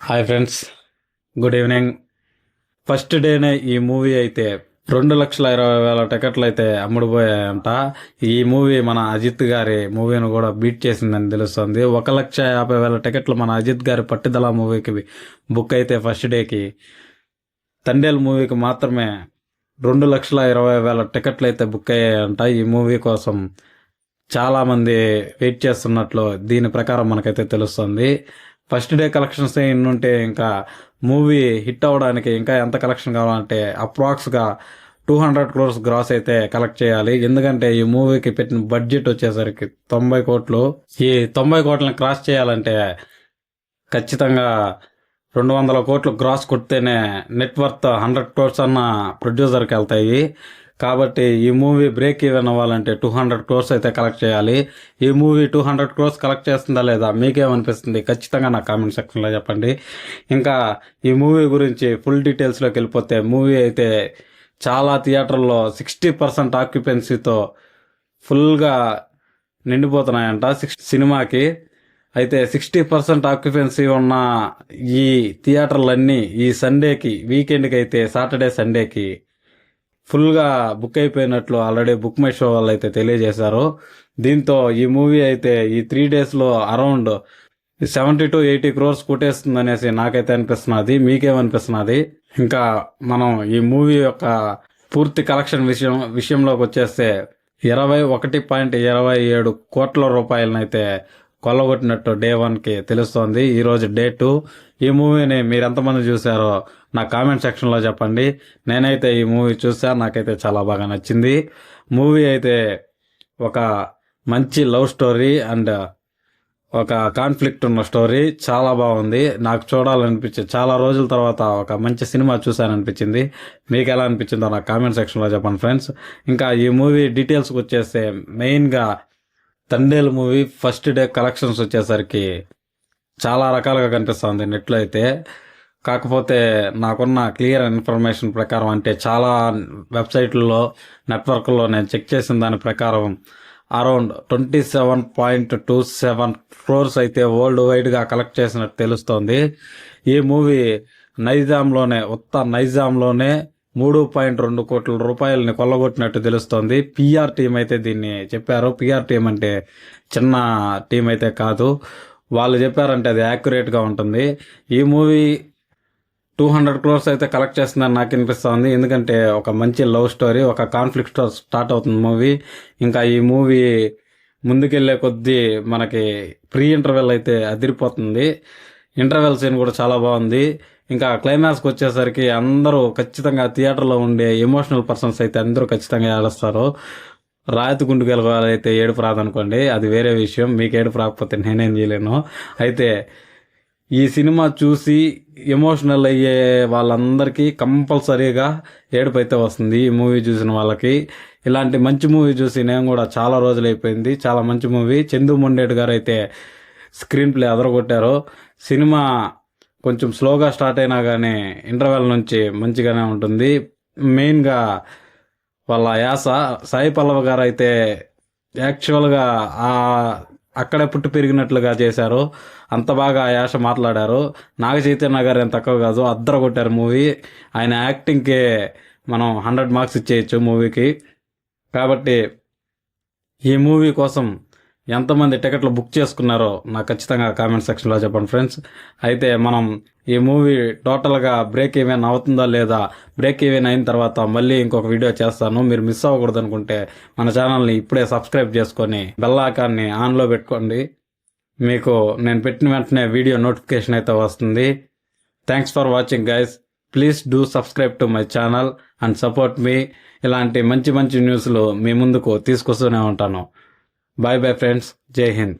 Hi friends, good evening. First డేనే ఈ movie అయితే 2,20,000 టికెట్లు అయితే అమ్ముడుపోయాయంట. ఈ మూవీ మన అజిత్ గారి మూవీని కూడా బీట్ చేసిందని తెలుస్తుంది. 1,50,000 టికెట్లు మన అజిత్ గారి పట్టుదల మూవీకి బుక్ అయితే ఫస్ట్ డేకి, తండేల్ మూవీకి మాత్రమే 2,20,000 టికెట్లు అయితే బుక్ అయ్యాయంట. ఈ మూవీ కోసం చాలామంది వెయిట్ చేస్తున్నట్లు దీని ప్రకారం మనకైతే తెలుస్తుంది. ఫస్ట్ డే కలెక్షన్స్ ఉంటే ఇంకా మూవీ హిట్ అవ్వడానికి ఇంకా ఎంత కలెక్షన్ కావాలంటే అప్రాక్స్గా 200 crores గ్రాస్ అయితే కలెక్ట్ చేయాలి. ఎందుకంటే ఈ మూవీకి పెట్టిన బడ్జెట్ వచ్చేసరికి 90 కోట్లు. ఈ 90 కోట్లని క్రాస్ చేయాలంటే ఖచ్చితంగా 200 కోట్లు గ్రాస్ కొడితేనే నెట్వర్త్ 100 crores అన్న ప్రొడ్యూసర్కి వెళ్తాయి. కాబట్టి ఈ మూవీ బ్రేక్ ఈవెన్ అవ్వాలంటే 200 crores అయితే కలెక్ట్ చేయాలి. ఈ మూవీ 200 crores కలెక్ట్ చేస్తుందా లేదా మీకేమనిపిస్తుంది? ఖచ్చితంగా నా కామెంట్ సెక్షన్లో చెప్పండి. ఇంకా ఈ మూవీ గురించి ఫుల్ డీటెయిల్స్లోకి వెళ్ళిపోతే, మూవీ అయితే చాలా థియేటర్లో 60% ఆక్యుపెన్సీతో ఫుల్గా నిండిపోతున్నాయంట సినిమాకి. అయితే 60% ఆక్యుపెన్సీ ఉన్న ఈ థియేటర్లన్నీ ఈ సండేకి, వీకెండ్కి అయితే సాటర్డే సండేకి ఫుల్గా బుక్ అయిపోయినట్లు ఆల్రెడీ బుక్ మై షో వాళ్ళు అయితే తెలియజేశారు. దీంతో ఈ మూవీ అయితే ఈ 3 డేస్లో అరౌండ్ 70 to 80 crores కొట్టేస్తుంది అనేసి నాకైతే అనిపిస్తున్నది. మీకేమనిపిస్తున్నది? ఇంకా మనం ఈ మూవీ యొక్క పూర్తి కలెక్షన్ విషయంలోకి వచ్చేస్తే 21.27 కోట్ల రూపాయలనైతే కొల్లగొట్టినట్టు డే 1కి తెలుస్తోంది. ఈరోజు డే 2. ఈ మూవీని మీరు ఎంతమంది చూసారో నా కామెంట్ సెక్షన్లో చెప్పండి. నేనైతే ఈ మూవీ చూసా, నాకైతే చాలా బాగా నచ్చింది. మూవీ అయితే ఒక మంచి లవ్ స్టోరీ అండ్ ఒక కాన్ఫ్లిక్ట్ ఉన్న స్టోరీ, చాలా బాగుంది. నాకు చూడాలనిపించింది. చాలా రోజుల తర్వాత ఒక మంచి సినిమా చూసాననిపించింది. మీకు ఎలా అనిపించిందో నా కామెంట్ సెక్షన్లో చెప్పండి ఫ్రెండ్స్. ఇంకా ఈ మూవీ డీటెయిల్స్కి వచ్చేస్తే, మెయిన్గా Thandel movie first day collections వచ్చేసరికి చాలా రకాలుగా కనిపిస్తుంది నెట్లో అయితే. కాకపోతే నాకున్న క్లియర్ ఇన్ఫర్మేషన్ ప్రకారం, అంటే చాలా వెబ్సైట్లలో, నెట్వర్క్లో నేను చెక్ చేసిన దాని ప్రకారం అరౌండ్ 27.27 crores అయితే వరల్డ్ వైడ్గా కలెక్ట్ చేసినట్టు తెలుస్తోంది. ఈ మూవీ నైజాంలోనే 3.2 కోట్ల రూపాయలని కొల్లగొట్టినట్టు తెలుస్తోంది. పిఆర్ టీం అయితే దీన్ని చెప్పారు. పిఆర్ టీం అంటే చిన్న టీం అయితే కాదు. వాళ్ళు చెప్పారంటే అది యాక్యురేట్గా ఉంటుంది. ఈ మూవీ 200 crores అయితే కలెక్ట్ చేస్తుందని నాకు అనిపిస్తుంది. ఎందుకంటే ఒక మంచి లవ్ స్టోరీ, ఒక కాన్ఫ్లిక్ట్ స్టార్ట్ అవుతుంది మూవీ. ఇంకా ఈ మూవీ ముందుకెళ్లే కొద్దీ మనకి ప్రీ ఇంటర్వెల్ అయితే అదిరిపోతుంది. ఇంటర్వెల్ సీన్ కూడా చాలా బాగుంది. ఇంకా క్లైమాక్స్కి వచ్చేసరికి అందరూ ఖచ్చితంగా థియేటర్లో ఉండే ఎమోషనల్ పర్సన్స్ అయితే అందరూ ఖచ్చితంగా ఏడుస్తారు. రాయతు గుండు గెలవాలైతే ఏడుపు రాదనుకోండి, అది వేరే విషయం. మీకు ఏడుపు రాకపోతే నేనేం చేయలేను. అయితే ఈ సినిమా చూసి ఎమోషనల్ అయ్యే వాళ్ళందరికీ కంపల్సరీగా ఏడుపు అయితే వస్తుంది. ఈ మూవీ చూసిన వాళ్ళకి. ఇలాంటి మంచి మూవీ చూసి నేను కూడా చాలా రోజులు అయిపోయింది. చాలా మంచి మూవీ. చందు మొండేటి గారు అయితే స్క్రీన్ ప్లే అదరగొట్టారు. సినిమా కొంచెం స్లోగా స్టార్ట్ అయినా కానీ ఇంటర్వెల్ నుంచి మంచిగానే ఉంటుంది. మెయిన్గా వాళ్ళ యాస, సాయి పల్లవి గారు అయితే యాక్చువల్గా అక్కడే పుట్టి పెరిగినట్లుగా చేశారు. అంత బాగా యాస మాట్లాడారు. నాగ చైతన్య గారు ఏం తక్కువ కాదు, అద్దర కొట్టారు మూవీ. ఆయన యాక్టింగ్కే మనం 100 marks ఇచ్చేయచ్చు మూవీకి. కాబట్టి ఈ మూవీ కోసం ఎంతమంది టికెట్లు బుక్ చేసుకున్నారో నాకు ఖచ్చితంగా కామెంట్ సెక్షన్లో చెప్పండి ఫ్రెండ్స్. అయితే మనం ఈ మూవీ టోటల్గా బ్రేక్ ఈవెన్ అవుతుందా లేదా, బ్రేక్ ఈవెన్ అయిన తర్వాత మళ్ళీ ఇంకొక వీడియో చేస్తాను. మీరు మిస్ అవ్వకూడదు అనుకుంటే మన ఛానల్ని ఇప్పుడే సబ్స్క్రైబ్ చేసుకొని బెల్ ఐకాన్ని ఆన్లో పెట్టుకోండి. మీకు నేను పెట్టిన వెంటనే వీడియో నోటిఫికేషన్ అయితే వస్తుంది. Thanks for watching guys. Please do subscribe to my channel and support me. ఇలాంటి మంచి మంచి న్యూస్లు మీ ముందుకు తీసుకొస్తూనే ఉంటాను. Bye bye friends. Jai Hind.